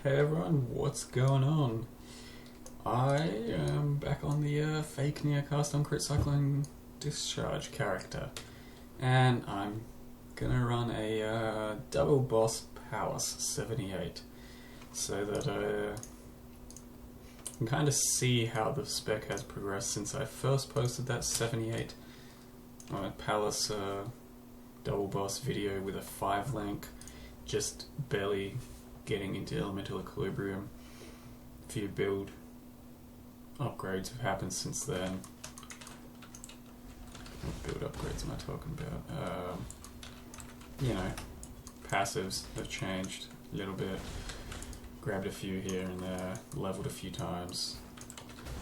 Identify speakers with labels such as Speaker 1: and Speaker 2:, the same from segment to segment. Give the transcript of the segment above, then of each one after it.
Speaker 1: Hey everyone, what's going on? I am back on the Fakener cast on crit cycling discharge character, and I'm gonna run a double boss Palace 78 so that I can kind of see how the spec has progressed since I first posted that 78 Palace double boss video with a 5 link, just barely getting into elemental equilibrium. A few build upgrades have happened since then. What build upgrades am I talking about? You know, passives have changed a little bit. Grabbed a few here and there, leveled a few times,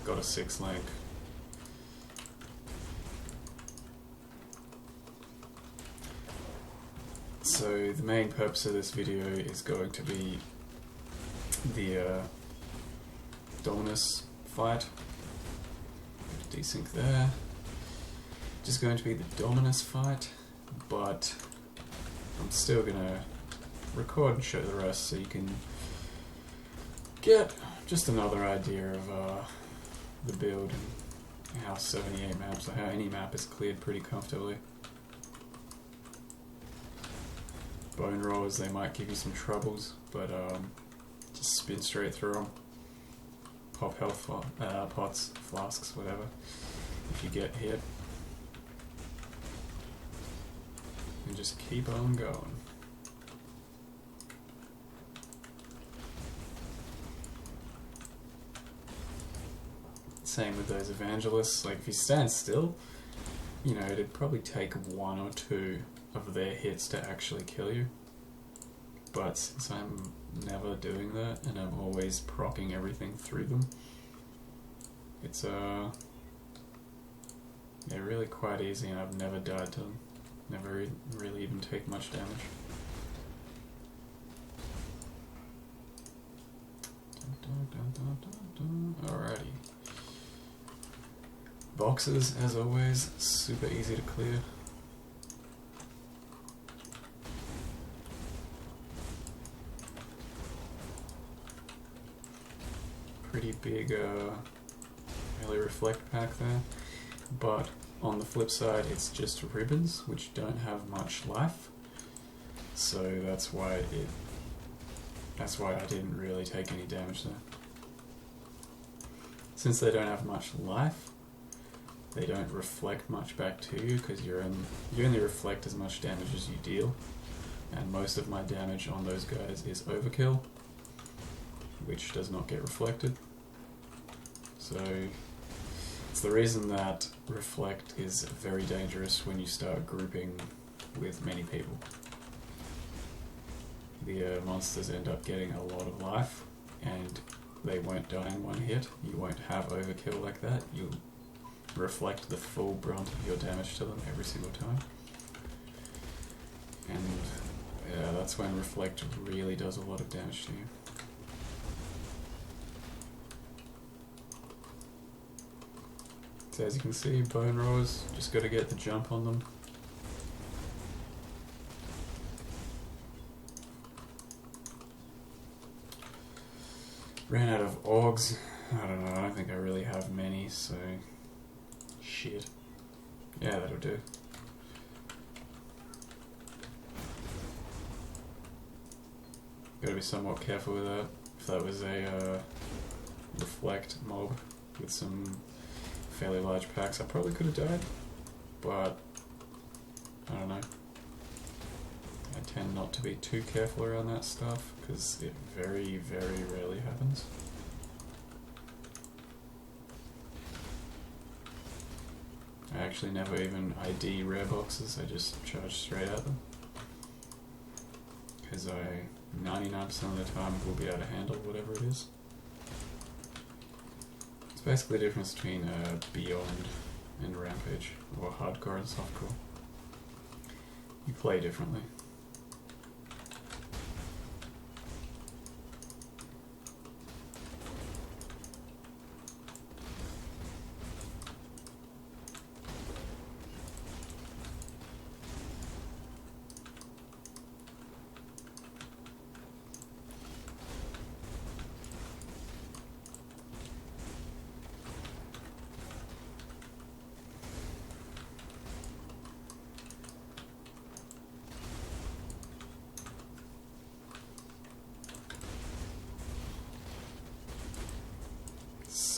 Speaker 1: got a 6 link. So the main purpose of this video is going to be the Dominus fight. Desync there. Just going to be the Dominus fight, but I'm still gonna record and show the rest so you can get just another idea of the build and how 78 maps, or how any map is cleared pretty comfortably. Bone rollers, they might give you some troubles, but just spin straight through them. Pop health pots, flasks, whatever, if you get hit. And just keep on going. Same with those evangelists, like if you stand still, you know, it'd probably take 1 or 2 of their hits to actually kill you. But since I'm never doing that and I'm always proccing everything through them, it's they're really quite easy, and I've never died to them. Never really even take much damage. Alrighty. Boxes, as always, super easy to clear. Pretty big early reflect pack there, but on the flip side it's just ribbons which don't have much life, so that's why I didn't really take any damage there. Since they don't have much life, they don't reflect much back to you because you only reflect as much damage as you deal, and most of my damage on those guys is overkill, which does not get reflected. So it's the reason that reflect is very dangerous when you start grouping with many people. The monsters end up getting a lot of life and they won't die in one hit. You won't have overkill like that. You'll reflect the full brunt of your damage to them every single time. And yeah, that's when reflect really does a lot of damage to you. So as you can see, bone rollers, just got to get the jump on them. Ran out of augs. I don't know, I don't think I really have many, so shit. Yeah, that'll do. Gotta be somewhat careful with that. If that was a reflect mob with some fairly large packs, I probably could have died, but I don't know. I tend not to be too careful around that stuff because it very, very rarely happens. I actually never even ID rare boxes, I just charge straight at them because I 99% of the time will be able to handle whatever it is. It's basically the difference between Beyond and Rampage, or Hardcore and Softcore. You play differently.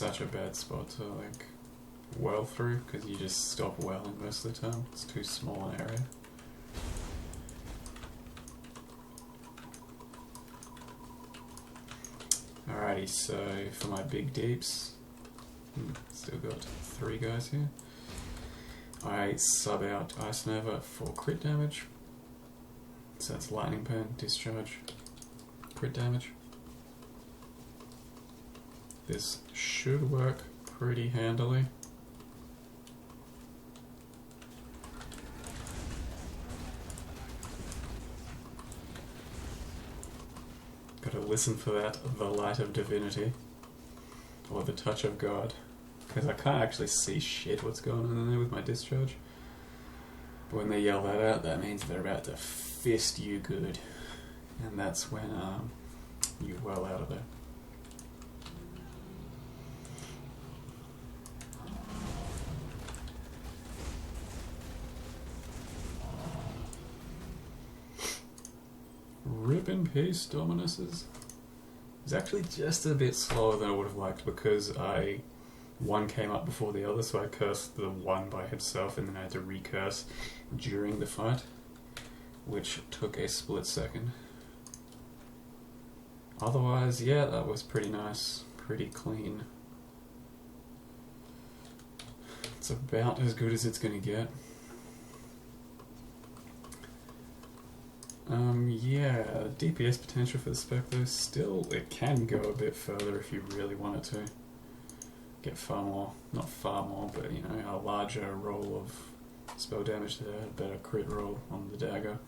Speaker 1: such a bad spot to like well through, because you just stop welling most of the time. It's too small an area. Alrighty, so for my big deeps, still got 3 guys here. I sub out Ice Nova for crit damage. So that's Lightning Pen, Discharge, crit damage. This should work pretty handily. Gotta listen for that, the light of divinity, or the touch of God, because I can't actually see shit what's going on in there with my discharge. But when they yell that out, that means they're about to fist you good, and that's when you well out of there. Rip in peace, Dominuses. It's actually just a bit slower than I would have liked, because one came up before the other, so I cursed the one by himself and then I had to recurse during the fight, which took a split second. Otherwise, yeah, that was pretty nice, pretty clean. It's about as good as it's gonna get. Yeah, DPS potential for the spec though, still, it can go a bit further if you really wanted to. Get far more, not far more, but you know, a larger roll of spell damage there, a better crit roll on the dagger.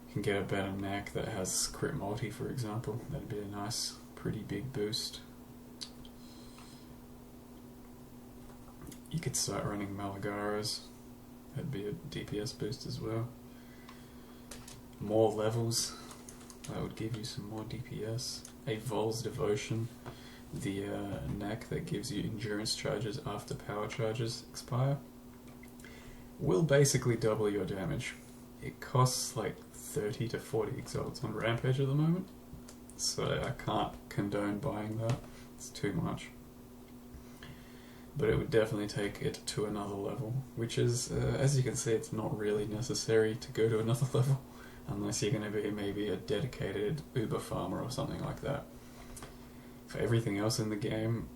Speaker 1: You can get a better neck that has crit multi, for example. That'd be a nice, pretty big boost. You could start running Malagaras. That'd be a DPS boost as well. More levels, that would give you some more DPS. A Vol's Devotion, the neck that gives you endurance charges after power charges expire, will basically double your damage. It costs like 30 to 40 exalts on Rampage at the moment, so I can't condone buying that, it's too much. But it would definitely take it to another level, which is, as you can see, it's not really necessary to go to another level, unless you're going to be maybe a dedicated Uber farmer or something like that. For everything else in the game,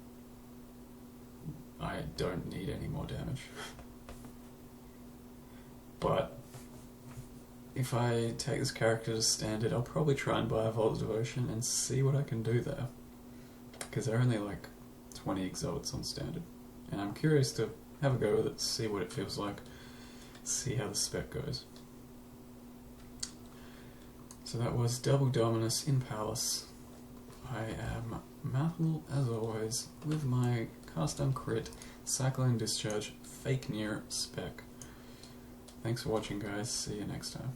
Speaker 1: I don't need any more damage. But if I take this character to standard, I'll probably try and buy a Vol's Devotion and see what I can do there. Because they're only like 20 exalts on standard. And I'm curious to have a go with it, see what it feels like, see how the spec goes. So that was double Dominus in Palace. I am Mathel, as always, with my cast on crit, Cyclone Discharge, Fakener spec. Thanks for watching, guys. See you next time.